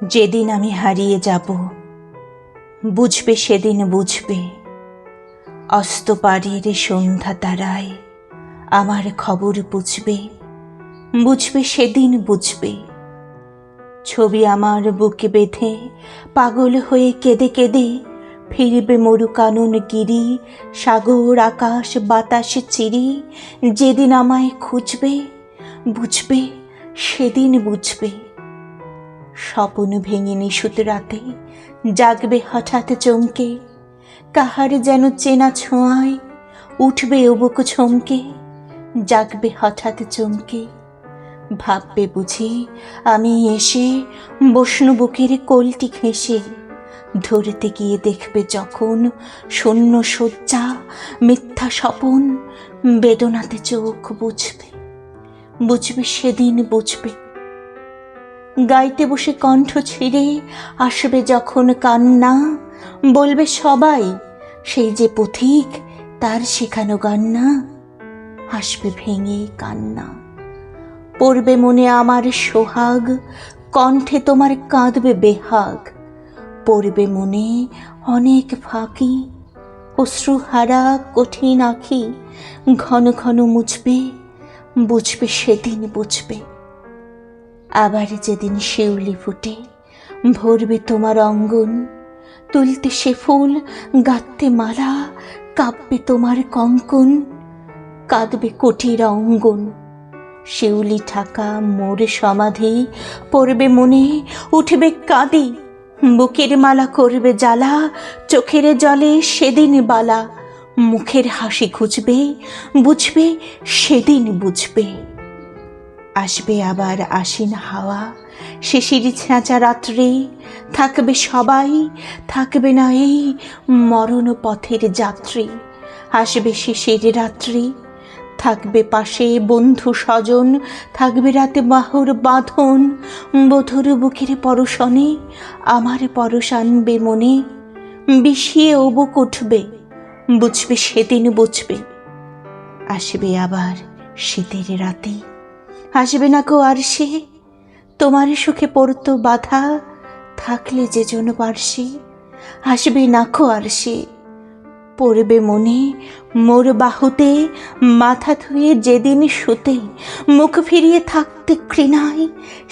যেদিন আমি হারিয়ে যাব, বুঝবে সেদিন বুঝবে। অস্তপাড়ের সন্ধ্যা তারায় আমার খবর বুঝবে, বুঝবে সেদিন বুঝবে। ছবি আমার বুকে বেঁধে পাগল হয়ে কেঁদে কেঁদে ফিরবে মরু কানন গিরি, সাগর আকাশ বাতাস চিরি। যেদিন আমায় খুঁজবে, বুঝবে সেদিন বুঝবে। স্বপ্ন ভেঙে নিশুত রাতে জাগবে হঠাৎ চমকে, কাহার যেন চেনা ছোঁয়ায় উঠবে বুক ছমকে। জাগবে হঠাৎ চমকে, ভাববে বুঝি আমি এসে বসনু বুকের কোলটি ঘেঁষে। ধরতে গিয়ে দেখবে যখন শূন্য শয্যা মিথ্যা স্বপন, বেদনাতে চোখ বুঝবে, বুঝবে সেদিন বুঝবে। গাইতে বসে কণ্ঠ ছিঁড়ে আসবে যখন কান্না, বলবে সবাই সেই যে পথিক তার শেখানো গান না। আসবে ভেঙে কান্না, পড়বে মনে আমার সোহাগ, কণ্ঠে তোমার কাঁদবে বেহাগ। পড়বে মনে অনেক ফাঁকি, অশ্রুহারা কঠিন আঁখি ঘন ঘন মুছবে, বুঝবে সেদিন বুঝবে। আবার যেদিন শিউলি ফুটে ভরবে তোমার অঙ্গন, তুলতে সে ফুল গাঁথতে মালা, কাঁপবে তোমার কঙ্কন, কাঁদবে কুটির অঙ্গন। শিউলি ঠাকা মোর সমাধি পড়বে মনে, উঠবে কাঁদি, বুকের মালা করবে জ্বালা, চোখের জলে সেদিন বালা। মুখের হাসি খুঁজবে, বুঝবে সেদিন বুঝবে। আসবে আবার আশ্বিন হাওয়া, শিশির ছেঁচা রাত্রে, থাকবে সবাই, থাকবে না এই মরণ পথের যাত্রী। আসবে শিশির রাত্রি, থাকবে পাশে বন্ধু স্বজন, থাকবে রাতে বাহুর বাঁধন। বধুর বুকের পরশনে আমার পরশ আনবে মনে, বিষিয়ে ও বুক উঠবে, বুঝবে সেদিন বুঝবে। আসবে আবার শীতের রাতে, আসবে না কো আর সে, তোমার সুখে পড়তো বাধা, থাকলে যে জন পার্শ্বে। আসবে না কো আর সে, পড়বে মনে মোর বাহুতে মাথা ধুয়ে যেদিন শুতে, মুখ ফিরিয়ে থাকতে ঘৃণায়,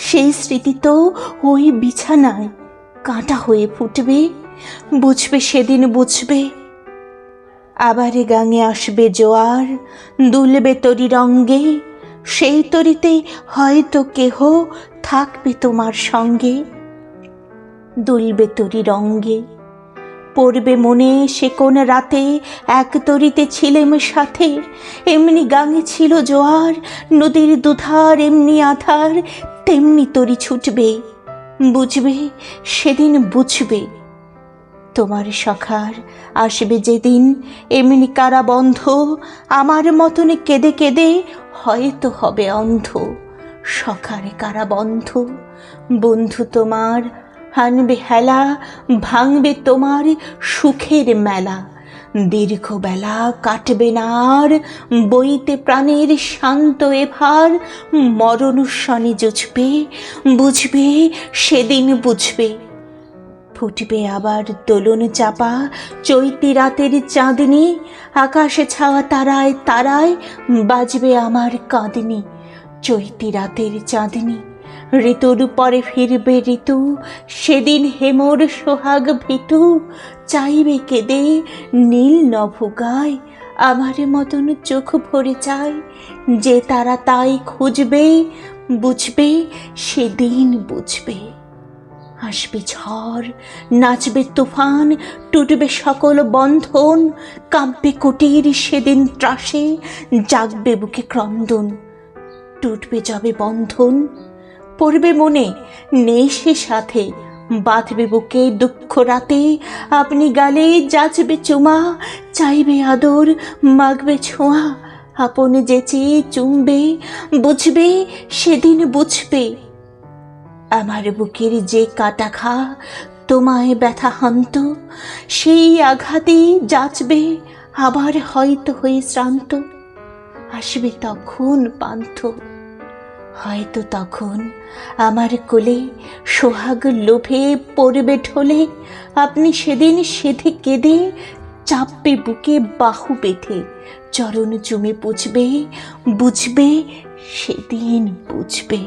সেই স্মৃতি তো ওই বিছানায় কাঁটা হয়ে ফুটবে, বুঝবে সেদিন বুঝবে। আবার গাঙে আসবে জোয়ার, দুলবে তরি রঙ্গে, সেই তরিতে হয়তো কেহ থাকবে তোমার সঙ্গে। দুলবে তরি রঙ্গে, পড়বে মনে সে কোন রাতে এক তরিতে ছিলেম সাথে। এমনি গাঙে ছিল জোয়ার, নদীর দুধার এমনি আধার, তেমনি তরি ছুটবে, বুঝবে সেদিন বুঝবে। তোমার সখার আসবে যেদিন এমনি কারাবন্ধ, আমার মতন কেঁদে কেঁদে হয়তো হবে অন্ধ। সখার কারাবন্ধ, বন্ধু তোমার হানবে হেলা, ভাঙবে তোমার সুখের মেলা। দীর্ঘ বেলা কাটবে না আর, বইতে প্রাণের শান্ত এভার। মরণ শনি জুঝবে, বুঝবে সেদিন বুঝবে। ফুটবে আবার দোলন চাপা চৈতি রাতের চাঁদনি, আকাশে ছাওয়া তারায় তারায় বাজবে আমার কাঁদনি। চৈতি রাতের চাঁদনি, ঋতুর পরে ফিরবে ঋতু, সেদিন হেমর সোহাগ ভীতু। চাইবে কেঁদে নীল নভোগায়, আমার মতন চোখ ভরে চায়। যে তারা তাই খুঁজবে, বুঝবে সেদিন বুঝবে। আসবে ঝড়, নাচবে তুফান, টুটবে সকল বন্ধন, কাঁপবে কুটির সেদিন ত্রাসে, জাগবে বুকে ক্রন্দন। টুটবে যবে বন্ধন, পড়বে মনে নেই সে সাথে, বাঁধবে বুকে দুঃখ রাতে। আপনি গালে যাচবে চুমা, চাইবে আদর মাগবে ছোঁয়া, আপন যেচে চুমবে, বুঝবে সেদিন বুঝবে। আমার বুকের যে কাটা ঘা তোমায় ব্যথা হান্ত, সেই আঘাতেই যাচবে আবার হয়তো হয়ে শ্রান্ত। আসবে তখন পান্থ, হয়তো তখন আমার কোলে সোহাগ লোভে পড়বে ঢলে, আপনি সেদিন সেধে কেঁদে চাপবে বুকে বাহু বেঁধে, চরণ চুমে পুছবে, বুঝবে, সেদিন বুঝবে।